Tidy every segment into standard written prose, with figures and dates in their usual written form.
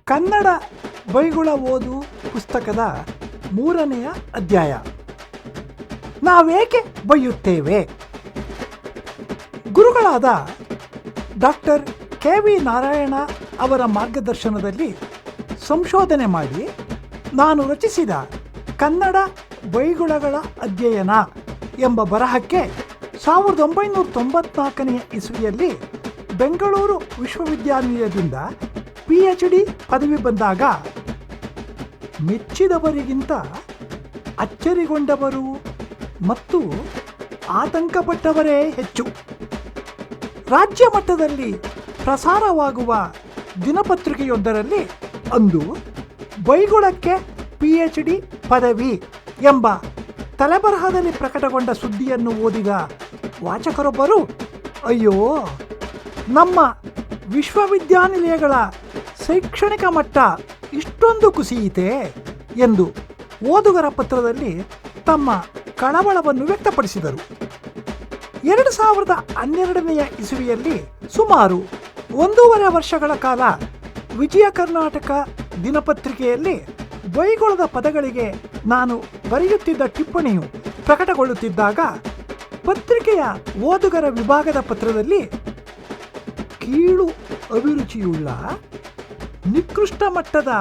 ಕನ್ನಡ ಬೈಗುಳ ಓದು ಪುಸ್ತಕದ 3ನೆಯ ಅಧ್ಯಾಯ. ನಾವೇಕೆ ಬೈಯುತ್ತೇವೆ? ಗುರುಗಳಾದ ಡಾಕ್ಟರ್ ಕೆ.ವಿ. ನಾರಾಯಣ ಅವರ ಮಾರ್ಗದರ್ಶನದಲ್ಲಿ ಸಂಶೋಧನೆ ಮಾಡಿ ನಾನು ರಚಿಸಿದ ಕನ್ನಡ ಬೈಗುಳಗಳ ಅಧ್ಯಯನ ಎಂಬ ಬರಹಕ್ಕೆ 1994ನೇ ಇಸ್ವಿಯಲ್ಲಿ ಬೆಂಗಳೂರು ವಿಶ್ವವಿದ್ಯಾನಿಲಯದಿಂದ PhD ಪದವಿ ಬಂದಾಗ ಮೆಚ್ಚಿದವರಿಗಿಂತ ಅಚ್ಚರಿಗೊಂಡವರು ಮತ್ತು ಆತಂಕಪಟ್ಟವರೇ ಹೆಚ್ಚು. ರಾಜ್ಯ ಮಟ್ಟದಲ್ಲಿ ಪ್ರಸಾರವಾಗುವ ದಿನಪತ್ರಿಕೆಯೊಂದರಲ್ಲಿ ಅಂದು ಬೈಗುಳಕ್ಕೆ PhD ಪದವಿ ಎಂಬ ತಲೆಬರಹದಲ್ಲಿ ಪ್ರಕಟಗೊಂಡ ಸುದ್ದಿಯನ್ನು ಓದಿದ ವಾಚಕರೊಬ್ಬರು, ಅಯ್ಯೋ, ನಮ್ಮ ವಿಶ್ವವಿದ್ಯಾನಿಲಯಗಳ ಶೈಕ್ಷಣಿಕ ಮಟ್ಟ ಇಷ್ಟೊಂದು ಕುಸಿಯಿತೆ ಎಂದು ಓದುಗರ ಪತ್ರದಲ್ಲಿ ತಮ್ಮ ಕಳವಳವನ್ನು ವ್ಯಕ್ತಪಡಿಸಿದರು. 2012ನೇ ಇಸವಿಯಲ್ಲಿ ಸುಮಾರು 1.5 ವರ್ಷಗಳ ಕಾಲ ವಿಜಯ ಕರ್ನಾಟಕ ದಿನಪತ್ರಿಕೆಯಲ್ಲಿ ಬೈಗುಳದ ಪದಗಳಿಗೆ ನಾನು ಬರೆಯುತ್ತಿದ್ದ ಟಿಪ್ಪಣಿಯು ಪ್ರಕಟಗೊಳ್ಳುತ್ತಿದ್ದಾಗ ಪತ್ರಿಕೆಯ ಓದುಗರ ವಿಭಾಗದ ಪತ್ರದಲ್ಲಿ ಕೀಳು ಅಭಿರುಚಿಯುಳ್ಳ ನಿಕೃಷ್ಟ ಮಟ್ಟದ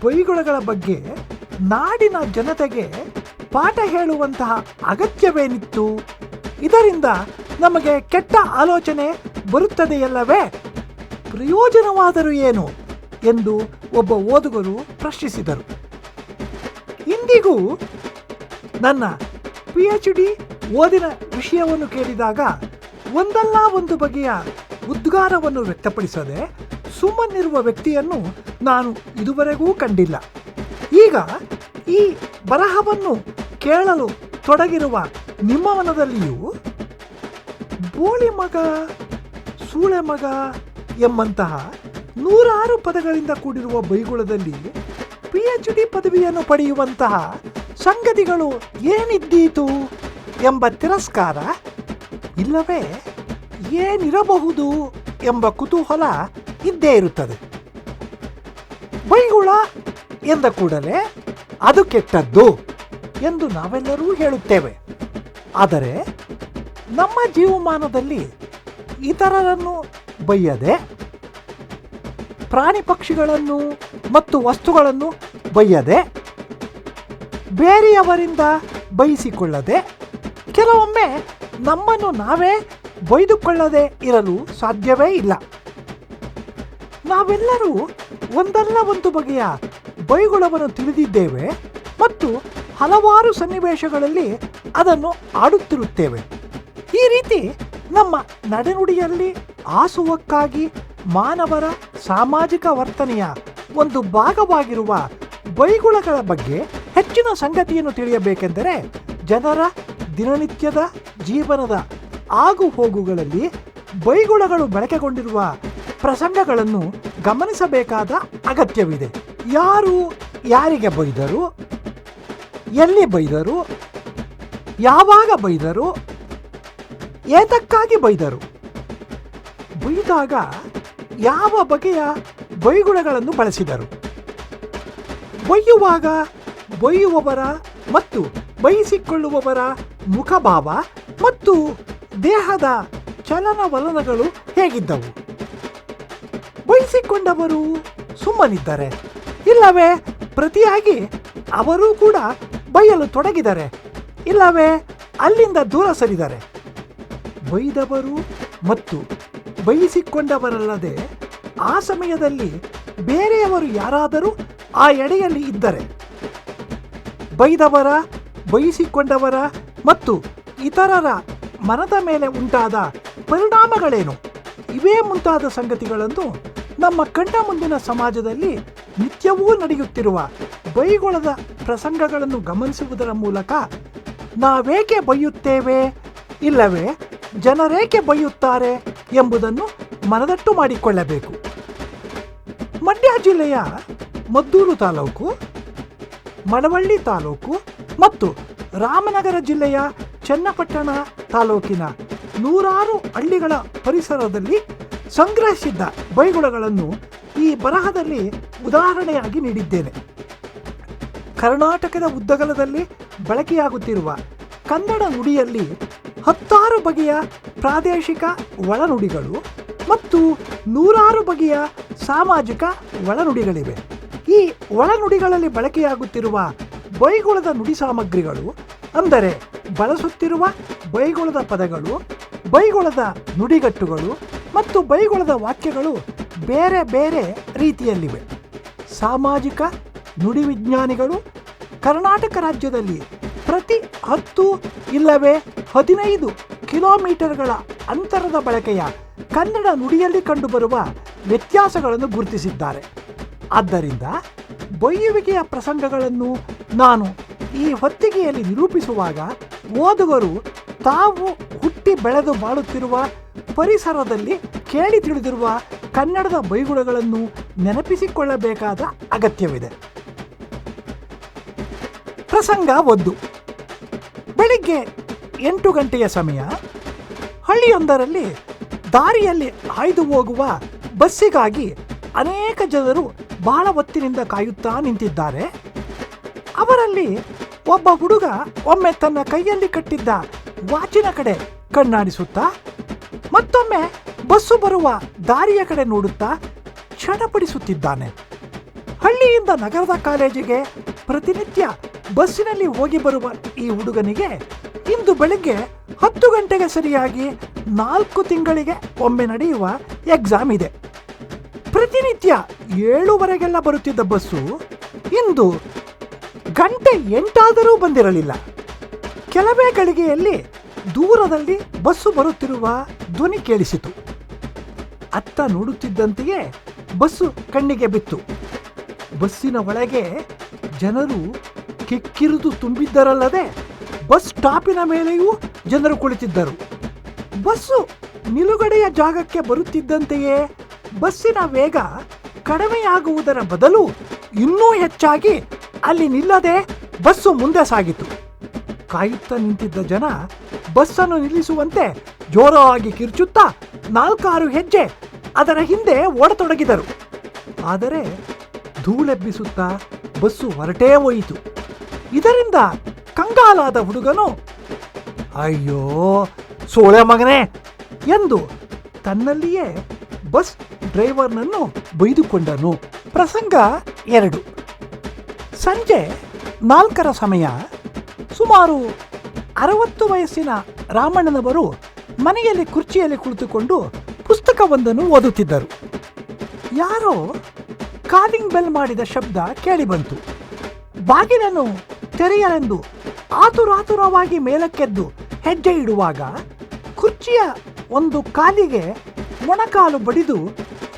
ಬೈಗುಳಗಳ ಬಗ್ಗೆ ನಾಡಿನ ಜನತೆಗೆ ಪಾಠ ಹೇಳುವಂತಹ ಅಗತ್ಯವೇನಿತ್ತು? ಇದರಿಂದ ನಮಗೆ ಕೆಟ್ಟ ಆಲೋಚನೆ ಬರುತ್ತದೆಯಲ್ಲವೇ? ಪ್ರಯೋಜನವಾದರೂ ಏನು ಎಂದು ಒಬ್ಬ ಓದುಗರು ಪ್ರಶ್ನಿಸಿದರು. ಇಂದಿಗೂ ನನ್ನ PhD ಓದಿನ ವಿಷಯವನ್ನು ಕೇಳಿದಾಗ ಒಂದಲ್ಲ ಒಂದು ಬಗೆಯ ಉದ್ಗಾರವನ್ನು ವ್ಯಕ್ತಪಡಿಸದೆ ಸುಮ್ಮನಿರುವ ವ್ಯಕ್ತಿಯನ್ನು ನಾನು ಇದುವರೆಗೂ ಕಂಡಿಲ್ಲ. ಈಗ ಈ ಬರಹವನ್ನು ಕೇಳಲು ತೊಡಗಿರುವ ನಿಮ್ಮ ಮನದಲ್ಲಿಯೂ ಬೋಳಿ ಮಗ, ಸೂಳೆ ಮಗ ಎಂಬಂತಹ 100 ಪದಗಳಿಂದ ಕೂಡಿರುವ ಬೈಗುಳದಲ್ಲಿ PhD ಪದವಿಯನ್ನು ಪಡೆಯುವಂತಹ ಸಂಗತಿಗಳು ಏನಿದ್ದೀತು ಎಂಬ ತಿರಸ್ಕಾರ, ಇಲ್ಲವೇ ಏನಿರಬಹುದು ಎಂಬ ಕುತೂಹಲ ಇದ್ದೇ ಇರುತ್ತದೆ. ಬೈಗುಳ ಎಂದ ಕೂಡಲೇ ಅದು ಕೆಟ್ಟದ್ದು ಎಂದು ನಾವೆಲ್ಲರೂ ಹೇಳುತ್ತೇವೆ. ಆದರೆ ನಮ್ಮ ಜೀವಮಾನದಲ್ಲಿ ಇತರರನ್ನು ಬೈಯದೆ, ಪ್ರಾಣಿ ಪಕ್ಷಿಗಳನ್ನು ಮತ್ತು ವಸ್ತುಗಳನ್ನು ಬೈಯದೆ, ಬೇರೆಯವರಿಂದ ಬೈಸಿಕೊಳ್ಳದೆ, ಕೆಲವೊಮ್ಮೆ ನಮ್ಮನ್ನು ನಾವೇ ಬೈದುಕೊಳ್ಳದೆ ಇರಲು ಸಾಧ್ಯವೇ ಇಲ್ಲ. ನಾವೆಲ್ಲರೂ ಒಂದಲ್ಲ ಒಂದು ಬಗೆಯ ಬೈಗುಳವನ್ನು ತಿಳಿದಿದ್ದೇವೆ ಮತ್ತು ಹಲವಾರು ಸನ್ನಿವೇಶಗಳಲ್ಲಿ ಅದನ್ನು ಆಡುತ್ತಿರುತ್ತೇವೆ. ಈ ರೀತಿ ನಮ್ಮ ನಡೆನುಡಿಯಲ್ಲಿ ಆಸುವಕ್ಕಾಗಿ ಮಾನವರ ಸಾಮಾಜಿಕ ವರ್ತನೆಯ ಒಂದು ಭಾಗವಾಗಿರುವ ಬೈಗುಳಗಳ ಬಗ್ಗೆ ಹೆಚ್ಚಿನ ಸಂಗತಿಯನ್ನು ತಿಳಿಯಬೇಕೆಂದರೆ ಜನರ ದಿನನಿತ್ಯದ ಜೀವನದ ಆಗು ಹೋಗುಗಳಲ್ಲಿ ಬೈಗುಳಗಳು ಬಳಕೆಗೊಂಡಿರುವ ಪ್ರಸಂಗಗಳನ್ನು ಗಮನಿಸಬೇಕಾದ ಅಗತ್ಯವಿದೆ. ಯಾರು ಯಾರಿಗೆ ಬೈದರು, ಎಲ್ಲಿ ಬೈದರು, ಯಾವಾಗ ಬೈದರು, ಏತಕ್ಕಾಗಿ ಬೈದರು, ಬೈದಾಗ ಯಾವ ಬಗೆಯ ಬೈಗುಳಗಳನ್ನು ಬಳಸಿದರು, ಬೈಯುವಾಗ ಬೈಯುವವರ ಮತ್ತು ಬೈಸಿಕೊಳ್ಳುವವರ ಮುಖಭಾವ ಮತ್ತು ದೇಹದ ಚಲನವಲನಗಳು ಹೇಗಿದ್ದವು, ಬೈಸಿಕೊಂಡವರು ಸುಮ್ಮನಿದ್ದರೆ, ಇಲ್ಲವೇ ಪ್ರತಿಯಾಗಿ ಅವರೂ ಕೂಡ ಬೈಯಲು ತೊಡಗಿದರೆ, ಇಲ್ಲವೇ ಅಲ್ಲಿಂದ ದೂರ ಸರಿದರೆ, ಬೈದವರು ಮತ್ತು ಬೈಸಿಕೊಂಡವರಲ್ಲದೆ ಆ ಸಮಯದಲ್ಲಿ ಬೇರೆಯವರು ಯಾರಾದರೂ ಆ ಎಡೆಯಲ್ಲಿ ಇದ್ದರೆ, ಬೈದವರ, ಬೈಸಿಕೊಂಡವರ ಮತ್ತು ಇತರರ ಮನದ ಮೇಲೆ ಉಂಟಾದ ಪರಿಣಾಮಗಳೇನು? ಇವೇ ಮುಂತಾದ ಸಂಗತಿಗಳನ್ನು ನಮ್ಮ ಕಣ್ಣ ಮುಂದಿನ ಸಮಾಜದಲ್ಲಿ ನಿತ್ಯವೂ ನಡೆಯುತ್ತಿರುವ ಬೈಗುಳದ ಪ್ರಸಂಗಗಳನ್ನು ಗಮನಿಸುವುದರ ಮೂಲಕ ನಾವೇಕೆ ಬೈಯುತ್ತೇವೆ, ಇಲ್ಲವೇ ಜನರೇಕೆ ಬೈಯುತ್ತಾರೆ ಎಂಬುದನ್ನು ಮನದಟ್ಟು ಮಾಡಿಕೊಳ್ಳಬೇಕು. ಮಂಡ್ಯ ಜಿಲ್ಲೆಯ ಮದ್ದೂರು ತಾಲೂಕು, ಮಳವಳ್ಳಿ ತಾಲೂಕು ಮತ್ತು ರಾಮನಗರ ಜಿಲ್ಲೆಯ ಚನ್ನಪಟ್ಟಣ ತಾಲೂಕಿನ 100 ಹಳ್ಳಿಗಳ ಪರಿಸರದಲ್ಲಿ ಸಂಗ್ರಹಿಸಿದ್ದ ಬೈಗುಳಗಳನ್ನು ಈ ಬರಹದಲ್ಲಿ ಉದಾಹರಣೆಯಾಗಿ ನೀಡಿದ್ದೇನೆ. ಕರ್ನಾಟಕದ ಉದ್ದಗಲದಲ್ಲಿ ಬಳಕೆಯಾಗುತ್ತಿರುವ ಕನ್ನಡ ನುಡಿಯಲ್ಲಿ 10 ಬಗೆಯ ಪ್ರಾದೇಶಿಕ ಒಳನುಡಿಗಳು ಮತ್ತು 100 ಬಗೆಯ ಸಾಮಾಜಿಕ ಒಳನುಡಿಗಳಿವೆ. ಈ ಒಳನುಡಿಗಳಲ್ಲಿ ಬಳಕೆಯಾಗುತ್ತಿರುವ ಬೈಗುಳದ ನುಡಿ ಸಾಮಗ್ರಿಗಳು ಅಂದರೆ ಬಳಸುತ್ತಿರುವ ಬೈಗುಳದ ಪದಗಳು, ಬೈಗುಳದ ನುಡಿಗಟ್ಟುಗಳು ಮತ್ತು ಬೈಗುಳದ ವಾಕ್ಯಗಳು ಬೇರೆ ಬೇರೆ ರೀತಿಯಲ್ಲಿವೆ. ಸಾಮಾಜಿಕ ನುಡಿವಿಜ್ಞಾನಿಗಳು ಕರ್ನಾಟಕ ರಾಜ್ಯದಲ್ಲಿ ಪ್ರತಿ 10 ಇಲ್ಲವೇ 15 ಕಿಲೋಮೀಟರ್ಗಳ ಅಂತರದ ಬಳಕೆಯ ಕನ್ನಡ ನುಡಿಯಲ್ಲಿ ಕಂಡುಬರುವ ವ್ಯತ್ಯಾಸಗಳನ್ನು ಗುರುತಿಸಿದ್ದಾರೆ. ಆದ್ದರಿಂದ ಬೈಯುವಿಕೆಯ ಪ್ರಸಂಗಗಳನ್ನು ನಾನು ಈ ಹೊತ್ತಿಗೆಯಲ್ಲಿ ನಿರೂಪಿಸುವಾಗ ಓದುಗರು ತಾವು ಹುಟ್ಟಿ ಬೆಳೆದು ಬಾಳುತ್ತಿರುವ ಪರಿಸರದಲ್ಲಿ ಕೇಳಿ ತಿಳಿದಿರುವ ಕನ್ನಡದ ಬೈಗುಳಗಳನ್ನು ನೆನಪಿಸಿಕೊಳ್ಳಬೇಕಾದ ಅಗತ್ಯವಿದೆ. ಪ್ರಸಂಗ 1. ಬೆಳಿಗ್ಗೆ 8 ಗಂಟೆಯ ಸಮಯ. ಹಳ್ಳಿಯೊಂದರಲ್ಲಿ ದಾರಿಯಲ್ಲಿ ಹಾಯ್ದು ಹೋಗುವ ಬಸ್ಸಿಗಾಗಿ ಅನೇಕ ಜನರು ಬಹಳ ಹೊತ್ತಿನಿಂದ ಕಾಯುತ್ತಾ ನಿಂತಿದ್ದಾರೆ. ಅವರಲ್ಲಿ ಒಬ್ಬ ಹುಡುಗ ಒಮ್ಮೆ ತನ್ನ ಕೈಯಲ್ಲಿ ಕಟ್ಟಿದ್ದ ವಾಚಿನ ಕಡೆ ಕಣ್ಣಾಡಿಸುತ್ತಾ ಮತ್ತೊಮ್ಮೆ ಬಸ್ಸು ಬರುವ ದಾರಿಯ ಕಡೆ ನೋಡುತ್ತಾ ಚಡಪಡಿಸುತ್ತಿದ್ದಾನೆ. ಹಳ್ಳಿಯಿಂದ ನಗರದ ಕಾಲೇಜಿಗೆ ಪ್ರತಿನಿತ್ಯ ಬಸ್ಸಿನಲ್ಲಿ ಹೋಗಿ ಬರುವ ಈ ಹುಡುಗನಿಗೆ ಇಂದು ಬೆಳಗ್ಗೆ 10 ಗಂಟೆಗೆ ಸರಿಯಾಗಿ 4 ತಿಂಗಳಿಗೆ ಒಮ್ಮೆ ನಡೆಯುವ ಎಕ್ಸಾಮ್ ಇದೆ. ಪ್ರತಿನಿತ್ಯ 7:15ಗೆಲ್ಲ ಬರುತ್ತಿದ್ದ ಬಸ್ಸು ಇಂದು 8 ಆದರೂ ಬಂದಿರಲಿಲ್ಲ. ಕೆಲವೇ ಗಳಿಗೆಯಲ್ಲಿ ದೂರದಲ್ಲಿ ಬಸ್ಸು ಬರುತ್ತಿರುವ ಧ್ವನಿ ಕೇಳಿಸಿತು. ಅತ್ತ ನೋಡುತ್ತಿದ್ದಂತೆಯೇ ಬಸ್ಸು ಕಣ್ಣಿಗೆ ಬಿತ್ತು. ಬಸ್ಸಿನ ಒಳಗೆ ಜನರು ಕಿಕ್ಕಿರಿದು ತುಂಬಿದ್ದರಲ್ಲದೆ ಬಸ್ ಸ್ಟಾಪಿನ ಮೇಲೆಯೂ ಜನರು ಕುಳಿತಿದ್ದರು. ಬಸ್ಸು ನಿಲುಗಡೆಯ ಜಾಗಕ್ಕೆ ಬರುತ್ತಿದ್ದಂತೆಯೇ ಬಸ್ಸಿನ ವೇಗ ಕಡಿಮೆಯಾಗುವುದರ ಬದಲು ಇನ್ನೂ ಹೆಚ್ಚಾಗಿ ಅಲ್ಲಿ ನಿಲ್ಲದೆ ಬಸ್ಸು ಮುಂದೆ ಸಾಗಿತು. ಕಾಯುತ್ತಾ ನಿಂತಿದ್ದ ಜನ ಬಸ್ಸನ್ನು ನಿಲ್ಲಿಸುವಂತೆ ಜೋರಾಗಿ ಕಿರ್ಚುತ್ತಾ 4-6 ಹೆಜ್ಜೆ ಅದರ ಹಿಂದೆ ಓಡತೊಡಗಿದರು. ಆದರೆ ಧೂಳೆಬ್ಬಿಸುತ್ತಾ ಬಸ್ಸು ಹೊರಟೇ ಹೋಯಿತು. ಇದರಿಂದ ಕಂಗಾಲಾದ ಹುಡುಗನು ಅಯ್ಯೋ ಸೋಳೆ ಮಗನೇ ಎಂದು ತನ್ನಲ್ಲಿಯೇ ಬಸ್ ಡ್ರೈವರ್ನನ್ನು ಬೈದುಕೊಂಡನು. ಪ್ರಸಂಗ 2. ಸಂಜೆ 4ರ ಸಮಯ. ಸುಮಾರು 60 ವಯಸ್ಸಿನ ರಾಮಣ್ಣನವರು ಮನೆಯಲ್ಲಿ ಕುರ್ಚಿಯಲ್ಲಿ ಕುಳಿತುಕೊಂಡು ಪುಸ್ತಕವೊಂದನ್ನು ಓದುತ್ತಿದ್ದರು. ಯಾರೋ ಕಾಲಿಂಗ್ ಬೆಲ್ ಮಾಡಿದ ಶಬ್ದ ಕೇಳಿಬಂತು. ಬಾಗಿಲನ್ನು ತೆರೆಯಲೆಂದು ಆತುರಾತುರವಾಗಿ ಮೇಲಕ್ಕೆದ್ದು ಹೆಜ್ಜೆ ಇಡುವಾಗ ಕುರ್ಚಿಯ ಒಂದು ಕಾಲಿಗೆ ಮೊಣಕಾಲು ಬಡಿದು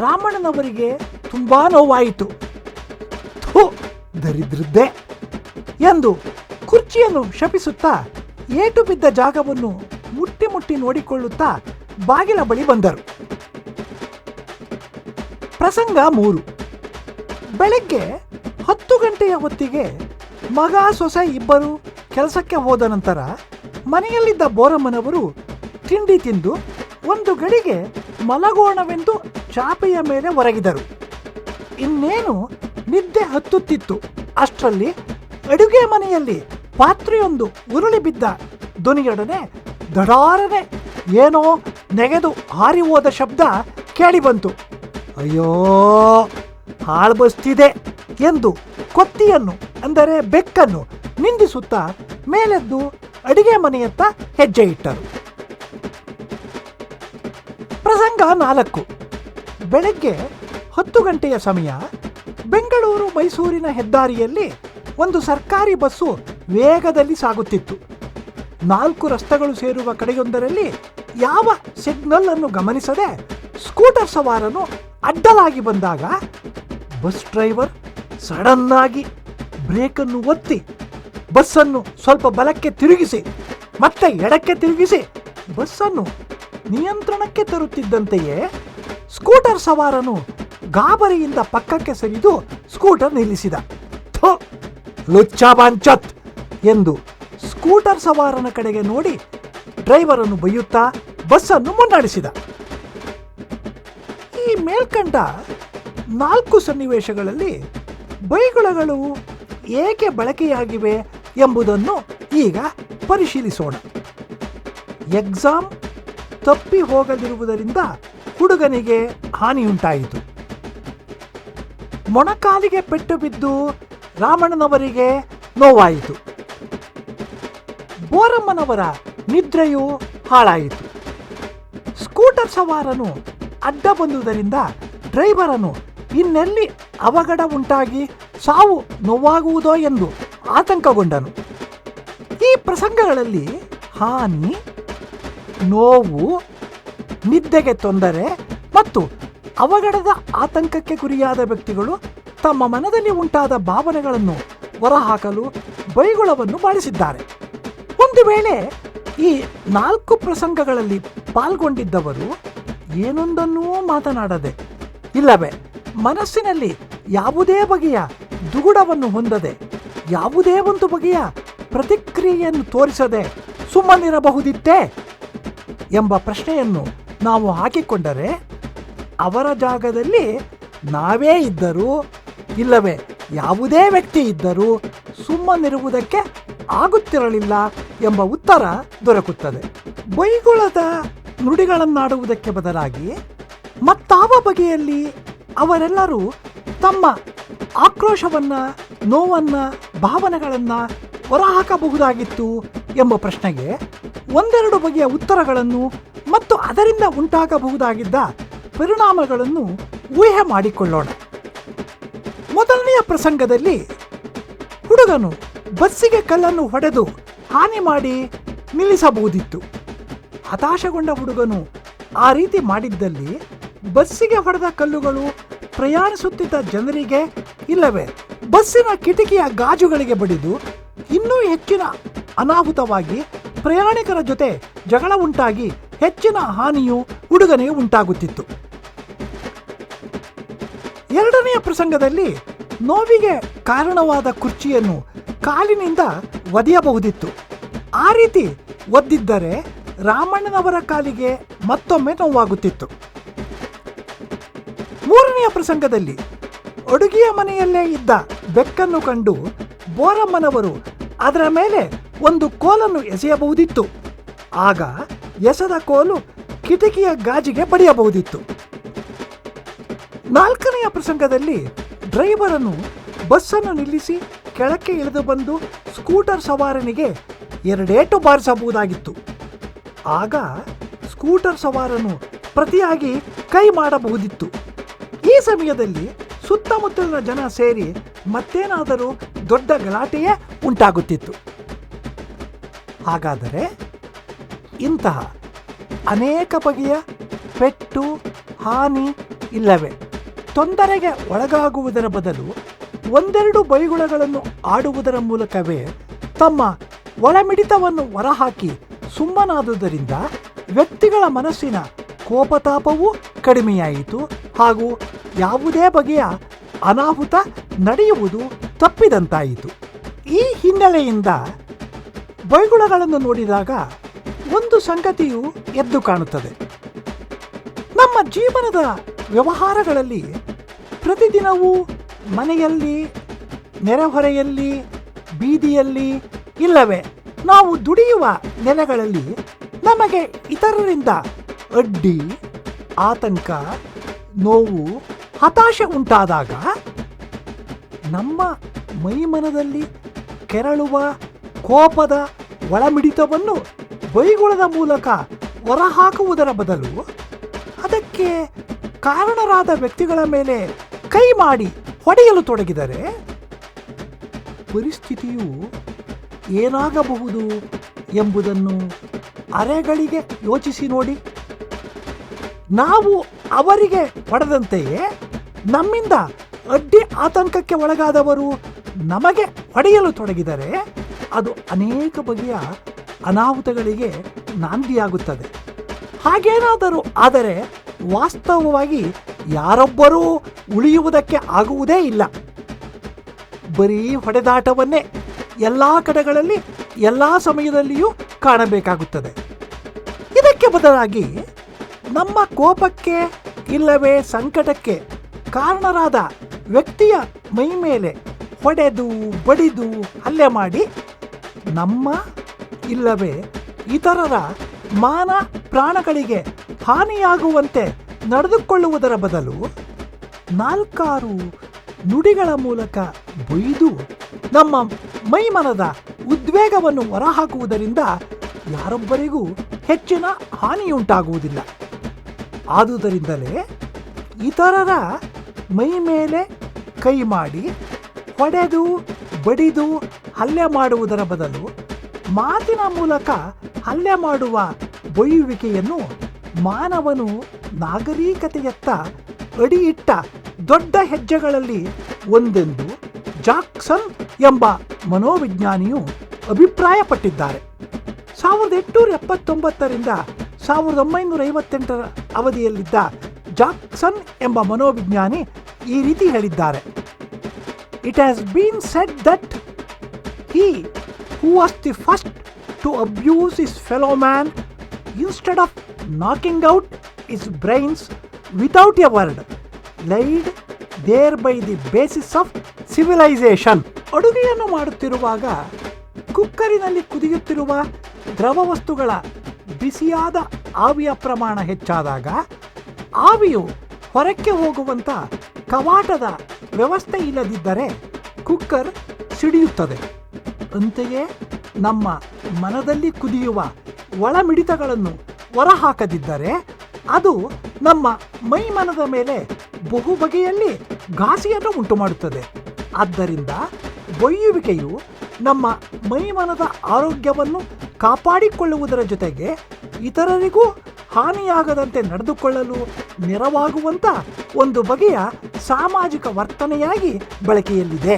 ರಾಮಣ್ಣನವರಿಗೆ ತುಂಬಾ ನೋವಾಯಿತು. ಥು ದರಿದ್ರದ್ದೇ ಎಂದು ಕುರ್ಚಿಯನ್ನು ಶಪಿಸುತ್ತಾ ಏಟು ಬಿದ್ದ ಜಾಗವನ್ನು ಮುಟ್ಟಿ ಮುಟ್ಟಿ ನೋಡಿಕೊಳ್ಳುತ್ತಾ ಬಾಗಿಲ ಬಳಿ ಬಂದರು. ಪ್ರಸಂಗ 3. ಬೆಳಗ್ಗೆ 10 ಗಂಟೆಯ ಹೊತ್ತಿಗೆ ಮಗ ಸೊಸೆ ಇಬ್ಬರು ಕೆಲಸಕ್ಕೆ ಹೋದ ನಂತರ ಮನೆಯಲ್ಲಿದ್ದ ಬೋರಮ್ಮನವರು ತಿಂಡಿ ತಿಂದು ಒಂದು ಗಡಿಗೆ ಮಲಗೋಣವೆಂದು ಚಾಪೆಯ ಮೇಲೆ ಒರಗಿದರು. ಇನ್ನೇನು ನಿದ್ದೆ ಹತ್ತುತ್ತಿತ್ತು. ಅಷ್ಟರಲ್ಲಿ ಅಡುಗೆ ಮನೆಯಲ್ಲಿ ಪಾತ್ರೆಯೊಂದು ಉರುಳಿ ಬಿದ್ದ ಧ್ವನಿಯೊಡನೆ ದಡಾರನೆ ಏನೋ ನೆಗೆದು ಹಾರಿ ಹೋದ ಶಬ್ದ ಕೇಳಿಬಂತು. ಅಯ್ಯೋ ಹಾಳು ಬಸ್ತಿದೆ ಎಂದು ಕೊತ್ತಿಯನ್ನು ಅಂದರೆ ಬೆಕ್ಕನ್ನು ನಿಂದಿಸುತ್ತಾ ಮೇಲೆದ್ದು ಅಡಿಗೆ ಮನೆಯತ್ತ ಹೆಜ್ಜೆ ಇಟ್ಟರು. ಪ್ರಸಂಗ 4. ಬೆಳಗ್ಗೆ 10 ಗಂಟೆಯ ಸಮಯ. ಬೆಂಗಳೂರು ಮೈಸೂರಿನ ಹೆದ್ದಾರಿಯಲ್ಲಿ ಒಂದು ಸರ್ಕಾರಿ ಬಸ್ಸು ವೇಗದಲ್ಲಿ ಸಾಗುತ್ತಿತ್ತು. 4 ರಸ್ತೆಗಳು ಸೇರುವ ಕಡೆಯೊಂದರಲ್ಲಿ ಯಾವ ಸಿಗ್ನಲ್ ಅನ್ನು ಗಮನಿಸದೆ ಸ್ಕೂಟರ್ ಸವಾರನು ಅಡ್ಡಲಾಗಿ ಬಂದಾಗ ಬಸ್ ಡ್ರೈವರ್ ಸಡನ್ ಆಗಿ ಬ್ರೇಕನ್ನು ಒತ್ತಿ ಬಸ್ಸನ್ನು ಸ್ವಲ್ಪ ಬಲಕ್ಕೆ ತಿರುಗಿಸಿ ಮತ್ತೆ ಎಡಕ್ಕೆ ತಿರುಗಿಸಿ ಬಸ್ಸನ್ನು ನಿಯಂತ್ರಣಕ್ಕೆ ತರುತ್ತಿದ್ದಂತೆಯೇ ಸ್ಕೂಟರ್ ಸವಾರನು ಗಾಬರಿಯಿಂದ ಪಕ್ಕಕ್ಕೆ ಸರಿದು ಸ್ಕೂಟರ್ ನಿಲ್ಲಿಸಿದ. ಥೋ ಲುಚ್ಚ ಬಾಂಚತ್ ಎಂದು ಸ್ಕೂಟರ್ ಸವಾರನ ಕಡೆಗೆ ನೋಡಿ ಡ್ರೈವರನ್ನು ಬೈಯುತ್ತಾ ಬಸ್ಸನ್ನು ಮುನ್ನಡೆಸಿದ. ಈ ಮೇಲ್ಕಂಡ 4 ಸನ್ನಿವೇಶಗಳಲ್ಲಿ ಬೈಗುಳಗಳು ಏಕೆ ಬಳಕೆಯಾಗಿವೆ ಎಂಬುದನ್ನು ಈಗ ಪರಿಶೀಲಿಸೋಣ. ಎಕ್ಸಾಮ್ ತಪ್ಪಿ ಹೋಗದಿರುವುದರಿಂದ ಹುಡುಗನಿಗೆ ಹಾನಿಯುಂಟಾಯಿತು. ಮೊಣಕಾಲಿಗೆ ಪೆಟ್ಟು ಬಿದ್ದು ರಾಮಣ್ಣನವರಿಗೆ ನೋವಾಯಿತು. ಬೋರಮ್ಮನವರ ನಿದ್ರೆಯೂ ಹಾಳಾಯಿತು. ಸ್ಕೂಟರ್ ಸವಾರನು ಅಡ್ಡ ಬಂದುದರಿಂದ ಡ್ರೈವರನು ಇನ್ನೆಲ್ಲಿ ಅವಘಡ ಉಂಟಾಗಿ ಸಾವು ನೋವಾಗುವುದೋ ಎಂದು ಆತಂಕಗೊಂಡನು. ಈ ಪ್ರಸಂಗಗಳಲ್ಲಿ ಹಾನಿ, ನೋವು, ನಿದ್ದೆಗೆ ತೊಂದರೆ ಮತ್ತು ಅವಘಡದ ಆತಂಕಕ್ಕೆ ಗುರಿಯಾದ ವ್ಯಕ್ತಿಗಳು ತಮ್ಮ ಮನದಲ್ಲಿ ಉಂಟಾದ ಭಾವನೆಗಳನ್ನು ಹೊರಹಾಕಲು ಬೈಗುಳವನ್ನು ಬಳಸಿದ್ದಾರೆ. ಒಂದು ವೇಳೆ ಈ 4 ಪ್ರಸಂಗಗಳಲ್ಲಿ ಪಾಲ್ಗೊಂಡಿದ್ದವರು ಏನೊಂದನ್ನೂ ಮಾತನಾಡದೆ, ಇಲ್ಲವೇ ಮನಸ್ಸಿನಲ್ಲಿ ಯಾವುದೇ ಬಗೆಯ ದುಗುಡವನ್ನು ಹೊಂದದೆ, ಯಾವುದೇ ಒಂದು ಬಗೆಯ ಪ್ರತಿಕ್ರಿಯೆಯನ್ನು ತೋರಿಸದೆ ಸುಮ್ಮನಿರಬಹುದಿತ್ತೇ ಎಂಬ ಪ್ರಶ್ನೆಯನ್ನು ನಾವು ಹಾಕಿಕೊಂಡರೆ, ಅವರ ಜಾಗದಲ್ಲಿ ನಾವೇ ಇದ್ದರೂ ಇಲ್ಲವೇ ಯಾವುದೇ ವ್ಯಕ್ತಿ ಇದ್ದರೂ ಸುಮ್ಮನಿರುವುದಕ್ಕೆ ಆಗುತ್ತಿರಲಿಲ್ಲ ಎಂಬ ಉತ್ತರ ದೊರಕುತ್ತದೆ. ಬೈಗುಳದ ನುಡಿಗಳನ್ನಾಡುವುದಕ್ಕೆ ಬದಲಾಗಿ ಮತ್ತಾವ ಬಗೆಯಲ್ಲಿ ಅವರೆಲ್ಲರೂ ತಮ್ಮ ಆಕ್ರೋಶವನ್ನ, ನೋವನ್ನ, ಭಾವನೆಗಳನ್ನ ಹೊರಹಾಕಬಹುದಾಗಿತ್ತು ಎಂಬ ಪ್ರಶ್ನೆಗೆ ಒಂದೆರಡು ಬಗೆಯ ಉತ್ತರಗಳನ್ನು ಮತ್ತು ಅದರಿಂದ ಉಂಟಾಗಬಹುದಾಗಿದ್ದ ಪರಿಣಾಮಗಳನ್ನು ಊಹೆ ಮಾಡಿಕೊಳ್ಳೋಣ. ಮೊದಲನೆಯ ಪ್ರಸಂಗದಲ್ಲಿ ಹುಡುಗನು ಬಸ್ಸಿಗೆ ಕಲ್ಲನ್ನು ಹೊಡೆದು ಹಾನಿ ಮಾಡಿ ನಿಲ್ಲಿಸಬಹುದಿತ್ತು. ಹತಾಶಗೊಂಡ ಹುಡುಗನು ಆ ರೀತಿ ಮಾಡಿದ್ದಲ್ಲಿ ಬಸ್ಸಿಗೆ ಹೊಡೆದ ಕಲ್ಲುಗಳು ಪ್ರಯಾಣಿಸುತ್ತಿದ್ದ ಜನರಿಗೆ ಇಲ್ಲವೇ ಬಸ್ಸಿನ ಕಿಟಕಿಯ ಗಾಜುಗಳಿಗೆ ಬಡಿದು ಇನ್ನೂ ಹೆಚ್ಚಿನ ಅನಾಹುತವಾಗಿ ಪ್ರಯಾಣಿಕರ ಜೊತೆ ಜಗಳ ಉಂಟಾಗಿ ಹೆಚ್ಚಿನ ಹಾನಿಯು ಹುಡುಗನಿಗೆ ಉಂಟಾಗುತ್ತಿತ್ತು. ಎರಡನೆಯ ಪ್ರಸಂಗದಲ್ಲಿ ನೋವಿಗೆ ಕಾರಣವಾದ ಕುರ್ಚಿಯನ್ನು ಕಾಲಿನಿಂದ ಒದೆಯಬಹುದಿತ್ತು. ಆ ರೀತಿ ಒದ್ದಿದ್ದರೆ ರಾಮಣ್ಣನವರ ಕಾಲಿಗೆ ಮತ್ತೊಮ್ಮೆ ನೋವಾಗುತ್ತಿತ್ತು. ಮೂರನೆಯ ಪ್ರಸಂಗದಲ್ಲಿ ಅಡುಗೆಯ ಮನೆಯಲ್ಲೇ ಇದ್ದ ಬೆಕ್ಕನ್ನು ಕಂಡು ಬೋರಮ್ಮನವರು ಅದರ ಮೇಲೆ ಒಂದು ಕೋಲನ್ನು ಎಸೆಯಬಹುದಿತ್ತು. ಆಗ ಎಸೆದ ಕೋಲು ಕಿಟಕಿಯ ಗಾಜಿಗೆ ಬಡಿಯಬಹುದಿತ್ತು. ನಾಲ್ಕನೆಯ ಪ್ರಸಂಗದಲ್ಲಿ ಡ್ರೈವರನ್ನು ಬಸ್ಸನ್ನು ನಿಲ್ಲಿಸಿ ಕೆಳಕ್ಕೆ ಇಳಿದು ಬಂದು ಸ್ಕೂಟರ್ ಸವಾರನಿಗೆ ಎರಡೇಟು ಬಾರಿಸಬಹುದಾಗಿತ್ತು. ಆಗ ಸ್ಕೂಟರ್ ಸವಾರನು ಪ್ರತಿಯಾಗಿ ಕೈ ಮಾಡಬಹುದಿತ್ತು. ಈ ಸಮಯದಲ್ಲಿ ಸುತ್ತಮುತ್ತಲಿನ ಜನ ಸೇರಿ ಮತ್ತೇನಾದರೂ ದೊಡ್ಡ ಗಲಾಟೆಯೇ ಉಂಟಾಗುತ್ತಿತ್ತು. ಹಾಗಾದರೆ ಇಂತಹ ಅನೇಕ ಬಗೆಯ ಪೆಟ್ಟು, ಹಾನಿ ಇಲ್ಲವೇ ತೊಂದರೆಗೆ ಒಳಗಾಗುವುದರ ಬದಲು ಒಂದೆರಡು ಬೈಗುಳಗಳನ್ನು ಆಡುವುದರ ಮೂಲಕವೇ ತಮ್ಮ ಒಳಮಿಡಿತವನ್ನು ಹೊರಹಾಕಿ ಸುಮ್ಮನಾದುದರಿಂದ ವ್ಯಕ್ತಿಗಳ ಮನಸ್ಸಿನ ಕೋಪತಾಪವೂ ಕಡಿಮೆಯಾಯಿತು ಹಾಗೂ ಯಾವುದೇ ಬಗೆಯ ಅನಾಹುತ ನಡೆಯುವುದು ತಪ್ಪಿದಂತಾಯಿತು. ಈ ಹಿನ್ನೆಲೆಯಿಂದ ಬೈಗುಳಗಳನ್ನು ನೋಡಿದಾಗ ಒಂದು ಸಂಗತಿಯು ಎದ್ದು ಕಾಣುತ್ತದೆ. ನಮ್ಮ ಜೀವನದ ವ್ಯವಹಾರಗಳಲ್ಲಿ ಪ್ರತಿದಿನವೂ ಮನೆಯಲ್ಲಿ, ನೆರೆಹೊರೆಯಲ್ಲಿ, ಬೀದಿಯಲ್ಲಿ ಇಲ್ಲವೇ ನಾವು ದುಡಿಯುವ ನೆಲೆಗಳಲ್ಲಿ ನಮಗೆ ಇತರರಿಂದ ಅಡ್ಡಿ, ಆತಂಕ, ನೋವು, ಹತಾಶೆ ಉಂಟಾದಾಗ ನಮ್ಮ ಮೈಮನದಲ್ಲಿ ಕೆರಳುವ ಕೋಪದ ಒಳಮಿಡಿತವನ್ನು ಬೈಗುಳದ ಮೂಲಕ ಹೊರಹಾಕುವುದರ ಬದಲು ಅದಕ್ಕೆ ಕಾರಣರಾದ ವ್ಯಕ್ತಿಗಳ ಮೇಲೆ ಕೈ ಮಾಡಿ ಹೊಡೆಯಲು ತೊಡಗಿದರೆ ಪರಿಸ್ಥಿತಿಯು ಏನಾಗಬಹುದು ಎಂಬುದನ್ನು ಅರೆಗಳಿಗೆ ಯೋಚಿಸಿ ನೋಡಿ. ನಾವು ಅವರಿಗೆ ಹೊಡೆದಂತೆಯೇ ನಮ್ಮಿಂದ ಅಡ್ಡಿ ಆತಂಕಕ್ಕೆ ಒಳಗಾದವರು ನಮಗೆ ಹೊಡೆಯಲು ತೊಡಗಿದರೆ ಅದು ಅನೇಕ ಬಗೆಯ ಅನಾಹುತಗಳಿಗೆ ನಾಂದಿಯಾಗುತ್ತದೆ. ಹಾಗೇನಾದರೂ ಆದರೆ ವಾಸ್ತವವಾಗಿ ಯಾರೊಬ್ಬರೂ ಉಳಿಯುವುದಕ್ಕೆ ಆಗುವುದೇ ಇಲ್ಲ. ಬರೀ ಹೊಡೆದಾಟವನ್ನೇ ಎಲ್ಲ ಕಡೆಗಳಲ್ಲಿ ಎಲ್ಲ ಸಮಯದಲ್ಲಿಯೂ ಕಾಣಬೇಕಾಗುತ್ತದೆ. ಇದಕ್ಕೆ ಬದಲಾಗಿ ನಮ್ಮ ಕೋಪಕ್ಕೆ ಇಲ್ಲವೇ ಸಂಕಟಕ್ಕೆ ಕಾರಣರಾದ ವ್ಯಕ್ತಿಯ ಮೈ ಮೇಲೆ ಹೊಡೆದು ಬಡಿದು ಹಲ್ಲೆ ಮಾಡಿ ನಮ್ಮ ಇಲ್ಲವೇ ಇತರರ ಮಾನ ಪ್ರಾಣಗಳಿಗೆ ಹಾನಿಯಾಗುವಂತೆ ನಡೆದುಕೊಳ್ಳುವುದರ ಬದಲು ನಾಲ್ಕಾರು ನುಡಿಗಳ ಮೂಲಕ ಬೈದು ನಮ್ಮ ಮೈಮನದ ಉದ್ವೇಗವನ್ನು ಹೊರಹಾಕುವುದರಿಂದ ಯಾರೊಬ್ಬರಿಗೂ ಹೆಚ್ಚಿನ ಹಾನಿಯುಂಟಾಗುವುದಿಲ್ಲ. ಆದುದರಿಂದಲೇ ಇತರರ ಮೈ ಮೇಲೆ ಕೈ ಮಾಡಿ ಹೊಡೆದು ಬಡಿದು ಹಲ್ಲೆ ಮಾಡುವುದರ ಬದಲು ಮಾತಿನ ಮೂಲಕ ಹಲ್ಲೆ ಮಾಡುವ ಬೊಯ್ಯುವಿಕೆಯನ್ನು ಮಾನವನು ನಾಗರಿಕತೆಯತ್ತ ಅಡಿಯಿಟ್ಟ ದೊಡ್ಡ ಹೆಜ್ಜೆಗಳಲ್ಲಿ ಒಂದೆಂದು ಜಾಕ್ಸನ್ ಎಂಬ ಮನೋವಿಜ್ಞಾನಿಯು ಅಭಿಪ್ರಾಯಪಟ್ಟಿದ್ದಾರೆ. 1879ರಿಂದ 1958 ಅವಧಿಯಲ್ಲಿದ್ದ ಜಾಕ್ಸನ್ ಎಂಬ ಮನೋವಿಜ್ಞಾನಿ ಈ ರೀತಿ ಹೇಳಿದ್ದಾರೆ: It has been said that he who was the first to abuse his fellow man, instead of knocking out his brains without a word, laid there by the basis of civilization. ಅಡುಗೆಯನ್ನು ಮಾಡುತ್ತಿರುವಾಗ ಕುಕ್ಕರಿನಲ್ಲಿ ಕುದಿಯುತ್ತಿರುವ ದ್ರವ ವಸ್ತುಗಳ ಬಿಸಿಯಾದ ಆವಿಯ ಪ್ರಮಾಣ ಹೆಚ್ಚಾದಾಗ ಆವಿಯು ಹೊರಕ್ಕೆ ಹೋಗುವಂಥ ಕವಾಟದ ವ್ಯವಸ್ಥೆ ಇಲ್ಲದಿದ್ದರೆ ಕುಕ್ಕರ್ ಸಿಡಿಯುತ್ತದೆ. ಅಂತೆಯೇ ನಮ್ಮ ಮನದಲ್ಲಿ ಕುದಿಯುವ ಒಳಮಿಡಿತಗಳನ್ನು ಹೊರಹಾಕದಿದ್ದರೆ ಅದು ನಮ್ಮ ಮೈಮನದ ಮೇಲೆ ಬಹು ಬಗೆಯಲ್ಲಿ ಘಾಸಿಯನ್ನು ಉಂಟು ಮಾಡುತ್ತದೆ. ಆದ್ದರಿಂದ ಬೊಯ್ಯುವಿಕೆಯು ನಮ್ಮ ಮೈಮನದ ಆರೋಗ್ಯವನ್ನು ಕಾಪಾಡಿಕೊಳ್ಳುವುದರ ಜೊತೆಗೆ ಇತರರಿಗೂ ಹಾನಿಯಾಗದಂತೆ ನಡೆದುಕೊಳ್ಳಲು ನೆರವಾಗುವಂಥ ಒಂದು ಬಗೆಯ ಸಾಮಾಜಿಕ ವರ್ತನೆಯಾಗಿ ಬಳಕೆಯಲ್ಲಿದೆ.